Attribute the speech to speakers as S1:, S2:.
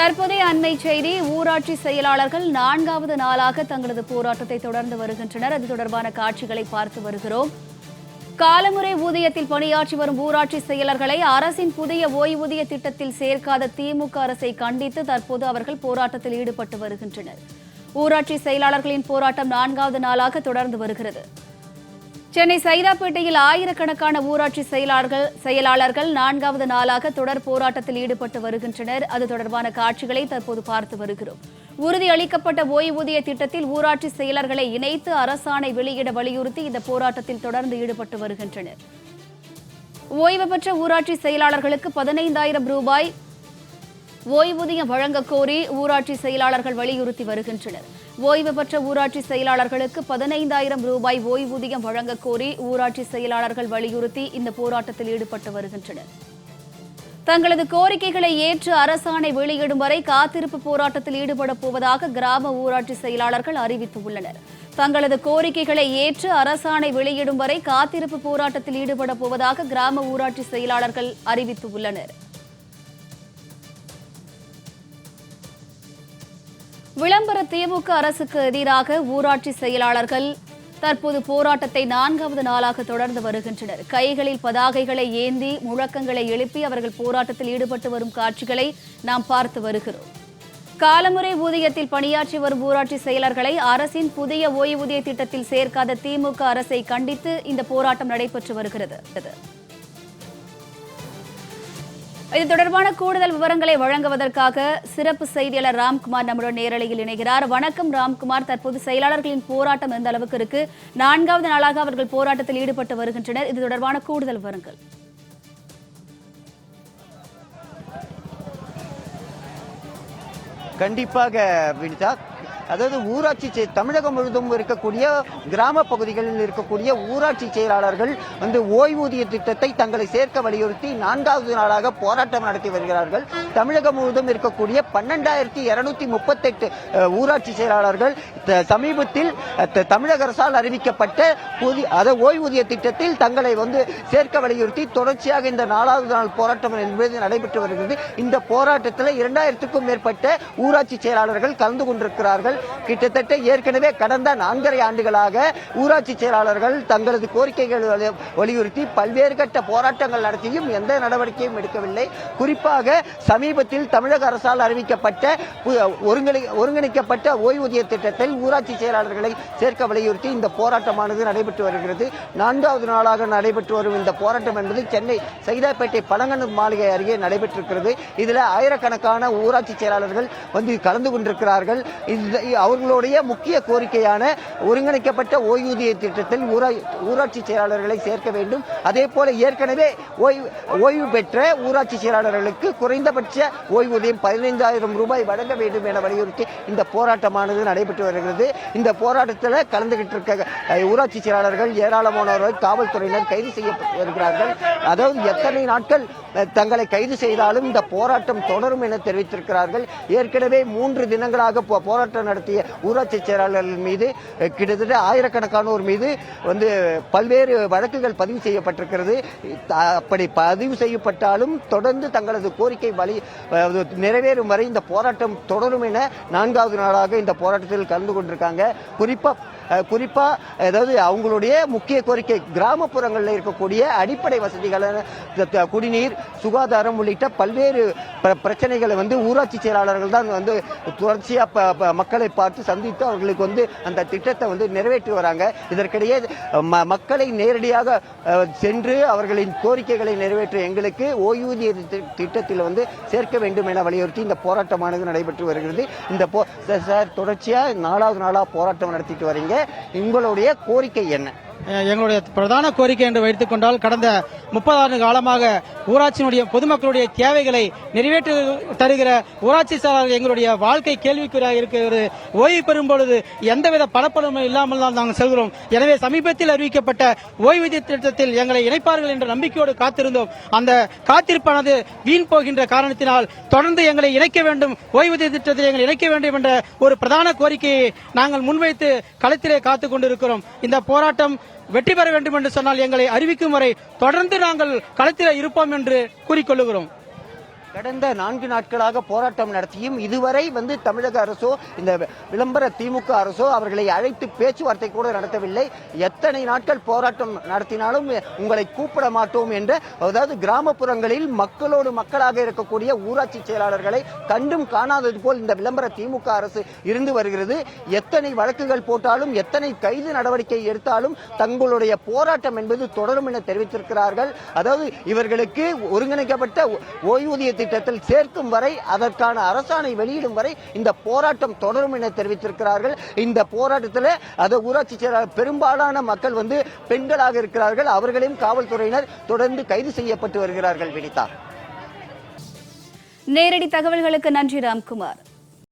S1: தற்போதைய அண்மை செய்தி. ஊராட்சி செயலாளர்கள் 4வது நாளாக தங்களது போராட்டத்தை தொடர்ந்து வருகின்றனர். அது தொடர்பான காட்சிகளை பார்த்து வருகிறோம். காலமுறை ஊதியத்தில் பணியாற்றி வரும் ஊராட்சி செயலர்களை அரசின் புதிய ஓய்வூதிய திட்டத்தில் சேர்க்காத திமுக அரசை கண்டித்து தற்போது அவர்கள் போராட்டத்தில் ஈடுபட்டு வருகின்றனர். ஊராட்சி செயலாளர்களின் போராட்டம் 4வது நாளாக தொடர்ந்து வருகிறது. சென்னை சைதாப்பேட்டையில் ஆயிரக்கணக்கான ஊராட்சி செயலாளர்கள் 4வது நாளாக தொடர் போராட்டத்தில் ஈடுபட்டு வருகின்றனர். அது தொடர்பான காட்சிகளை தற்போது பார்த்து வருகிறோம். உறுதியளிக்கப்பட்ட ஓய்வூதிய திட்டத்தில் ஊராட்சி செயலர்களை இணைத்து அரசாணை வெளியிட வலியுறுத்தி இந்த போராட்டத்தில் தொடர்ந்து ஈடுபட்டு வருகின்றனர். ஓய்வு பெற்ற ஊராட்சி செயலாளர்களுக்கு 15,000 ரூபாய் ஓய்வூதியம் வழங்கக் கோரி ஊராட்சி செயலாளர்கள் வலியுறுத்தி வருகின்றனர். ஓய்வு பெற்ற ஊராட்சி செயலாளர்களுக்கு 15,000 ரூபாய் ஓய்வூதியம் வழங்கக் கோரி ஊராட்சி செயலாளர்கள் வலியுறுத்தி இந்த போராட்டத்தில் ஈடுபட்டு வருகின்றனர். தங்களது கோரிக்கைகளை ஏற்று அரசாணை வெளியிடும் வரை காத்திருப்பு போராட்டத்தில் ஈடுபடப் போவதாக கிராம ஊராட்சி செயலாளர்கள் அறிவித்துள்ளனர். தங்களது கோரிக்கைகளை ஏற்று அரசாணை வெளியிடும் வரை காத்திருப்பு போராட்டத்தில் ஈடுபடப் போவதாக கிராம ஊராட்சி செயலாளர்கள் அறிவித்துள்ளனர். விளம்பர திமுக அரசுக்கு எதிராக ஊராட்சி செயலாளர்கள் தற்போது போராட்டத்தை 4வது நாளாக தொடர்ந்து வருகின்றனர். கைகளில் பதாகைகளை ஏந்தி முழக்கங்களை எழுப்பி அவர்கள் போராட்டத்தில் ஈடுபட்டு வரும் காட்சிகளை நாம் பார்த்து வருகிறோம். காலமுறை ஊதியத்தில் பணியாற்றி வரும் ஊராட்சி செயலர்களை அரசின் புதிய ஓய்வூதிய திட்டத்தில் சேர்க்காத திமுக அரசை கண்டித்து இந்த போராட்டம் நடைபெற்று வருகிறது. இது தொடர்பான கூடுதல் விவரங்களை வழங்குவதற்காக சிறப்பு செய்தியாளர் ராம்குமார் நம்முடன் நேரலையில் இணைகிறார். வணக்கம் ராம்குமார். தற்போது செயலாளர்களின் போராட்டம் எந்த அளவுக்கு இருக்கு? 4வது நாளாக அவர்கள் போராட்டத்தில் ஈடுபட்டு வருகின்றனர். இது தொடர்பான கூடுதல் விவரங்கள்.
S2: கண்டிப்பாக வினிதா, அதாவது ஊராட்சி தமிழகம் முழுவதும் இருக்கக்கூடிய கிராம பகுதிகளில் இருக்கக்கூடிய ஊராட்சி செயலாளர்கள் ஓய்வூதிய திட்டத்தை தங்களை சேர்க்க வலியுறுத்தி 4வது நாளாக போராட்டம் நடத்தி வருகிறார்கள். தமிழகம் முழுவதும் இருக்கக்கூடிய 12,238 ஊராட்சி செயலாளர்கள் சமீபத்தில் தமிழக அரசால் அறிவிக்கப்பட்ட ஓய்வூதிய திட்டத்தில் தங்களை சேர்க்க வலியுறுத்தி தொடர்ச்சியாக இந்த 4வது நாள் போராட்டம் என்பது நடைபெற்று வருகிறது. இந்த போராட்டத்தில் 2,000க்கும் மேற்பட்ட ஊராட்சி செயலாளர்கள் கலந்து கொண்டிருக்கிறார்கள். கிட்டத்தட்ட ஏற்கனவே கடந்த 4.5 ஆண்டுகளாக ஊராட்சி செயலாளர்கள் தங்களது கோரிக்கைகள் வலியுறுத்தி பல்வேறு கட்ட போராட்டங்கள் நடத்தியும் எந்த நடவடிக்கையும் எடுக்கவில்லை. குறிப்பாக சமீபத்தில் தமிழக அரசால் அறிவிக்கப்பட்ட ஒருங்கிணைக்கப்பட்ட ஓய்வூதிய திட்டத்தில் ஊராட்சி செயலாளர்களை சேர்க்க வலியுறுத்தி இந்த போராட்டமானது நடைபெற்று வருகிறது. 4வது நாளாக நடைபெற்று வரும் இந்த போராட்டம் என்பது சென்னை சைதாப்பேட்டை பழங்கனூர் மாளிகை அருகே நடைபெற்றிருக்கிறது. இதில் ஆயிரக்கணக்கான ஊராட்சி செயலாளர்கள் கலந்து கொண்டிருக்கிறார்கள். அவர்களுடைய முக்கிய கோரிக்கையான ஒருங்கிணைக்கப்பட்ட ஓய்வூதிய திட்டத்தில் ஊராட்சி செயலாளர்களை சேர்க்க வேண்டும். அதே போல ஏற்கனவே ஓய்வு பெற்ற ஊராட்சி செயலாளர்களுக்கு குறைந்தபட்ச ஓய்வூதியம் 15,000 ரூபாய் வழங்க வேண்டும் என வலியுறுத்தி இந்த போராட்டமானது நடைபெற்று வருகிறது. இந்த போராட்டத்தில் கலந்துகிட்டு இருக்க ஊராட்சி செயலாளர்கள் ஏராளமானவர்கள் காவல்துறையினர் கைது செய்யப்பட்டு வருகிறார்கள். அதாவது எத்தனை நாட்கள் தங்களை கைது செய்தாலும் இந்த போராட்டம் தொடரும் என தெரிவித்திருக்கிறார்கள். ஏற்கனவே 3 தினங்களாக போராட்டம் நடத்திய ஊராட்சி செயலாளர்கள் மீது கிட்டத்தட்ட ஆயிரக்கணக்கானோர் மீது பல்வேறு வழக்குகள் பதிவு செய்யப்பட்டிருக்கிறது. அப்படி பதிவு செய்யப்பட்டாலும் தொடர்ந்து தங்களது கோரிக்கை நிறைவேறும் வரை இந்த போராட்டம் தொடரும் என 4வது நாளாக இந்த போராட்டத்தில் கலந்து கொண்டிருக்காங்க. குறிப்பா அதாவது அவங்களுடைய முக்கிய கோரிக்கை கிராமப்புறங்களில் இருக்கக்கூடிய அடிப்படை வசதிகளான குடிநீர், சுகாதாரம் உள்ளிட்ட பல்வேறு பிரச்சனைகளை ஊராட்சி செயலாளர்கள் தான் தொடர்ச்சியா மக்களை பார்த்து சந்தித்து அவர்களுக்கு அந்த திட்டத்தை நிறைவேற்றி வராங்க. இதற்கிடையே மக்களை நேரடியாக சென்று அவர்களின் கோரிக்கைகளை நிறைவேற்ற எங்களுக்கு ஓய்வூதிய திட்டத்தில் சேர்க்க வேண்டும் என வலியுறுத்தி இந்த போராட்டமானது நடைபெற்று வருகிறது. இந்த தொடர்ச்சியா 4வது நாளா போராட்டம் நடத்திட்டு வரீங்க. உங்களுடைய கோரிக்கை என்ன?
S3: எங்களுடைய பிரதான கோரிக்கை என்று வைத்துக் கொண்டால், கடந்த 30 ஆண்டு காலமாக ஊராட்சியினுடைய பொதுமக்களுடைய தேவைகளை நிறைவேற்றி தருகிற ஊராட்சி செயலாளர்கள் எங்களுடைய வாழ்க்கை கேள்விக்குறியாக இருக்கிறது. ஓய்வு பெறும் பொழுது எந்தவித பணப்பணமும் இல்லாமல் தான் நாங்கள் செல்கிறோம். எனவே சமீபத்தில் அறிவிக்கப்பட்ட ஓய்வூதிய திட்டத்தில் எங்களை இணைப்பார்கள் என்ற நம்பிக்கையோடு காத்திருந்தோம். அந்த காத்திருப்பானது வீண் போகின்ற காரணத்தினால் தொடர்ந்து எங்களை இணைக்க வேண்டும், ஓய்வூதிய திட்டத்தில் எங்களை இணைக்க வேண்டும் என்ற ஒரு பிரதான கோரிக்கையை நாங்கள் முன்வைத்து களத்திலே காத்துக் கொண்டிருக்கிறோம். இந்த போராட்டம் வெற்றி பெற வேண்டும் என்று சொன்னால் எங்களை அறிவிக்கும் வரை தொடர்ந்து நாங்கள் களத்தில் இருப்போம் என்று கூறிக்கொள்ளுகிறோம்.
S2: கடந்த 4 நாட்களாக போராட்டம் நடத்தியும் இதுவரை தமிழக அரசோ இந்த விளம்பர திமுக அரசோ அவர்களை அழைத்து பேச்சுவார்த்தை கூட நடத்தவில்லை. எத்தனை நாட்கள் போராட்டம் நடத்தினாலும் உங்களை கூப்பிட மாட்டோம் என்ற, அதாவது கிராமப்புறங்களில் மக்களோடு மக்களாக இருக்கக்கூடிய ஊராட்சி செயலாளர்களை கண்டும் காணாதது போல் இந்த விளம்பர திமுக அரசு இருந்து வருகிறது. எத்தனை வழக்குகள் போட்டாலும் எத்தனை கைது நடவடிக்கை எடுத்தாலும் தங்களுடைய போராட்டம் என்பது தொடரும் என தெரிவித்திருக்கிறார்கள். அதாவது இவர்களுக்கு ஒருங்கிணைக்கப்பட்ட ஓய்வூதிய திட்டத்தில் சேர்க்கும் வரை, அதற்கான அரசாணை வெளியிடும் வரை இந்த போராட்டம் தொடரும் என தெரிவித்திருக்கிறார்கள். இந்த போராட்டத்தில் ஊராட்சி செயலாளர் பெரும்பாலான மக்கள் பெண்களாக இருக்கிறார்கள். அவர்களையும் காவல்துறையினர் தொடர்ந்து கைது செய்யப்பட்டு வருகிறார்கள். வினிதா,
S1: நேரடி தகவல்களுக்கு நன்றி ராம்குமார்.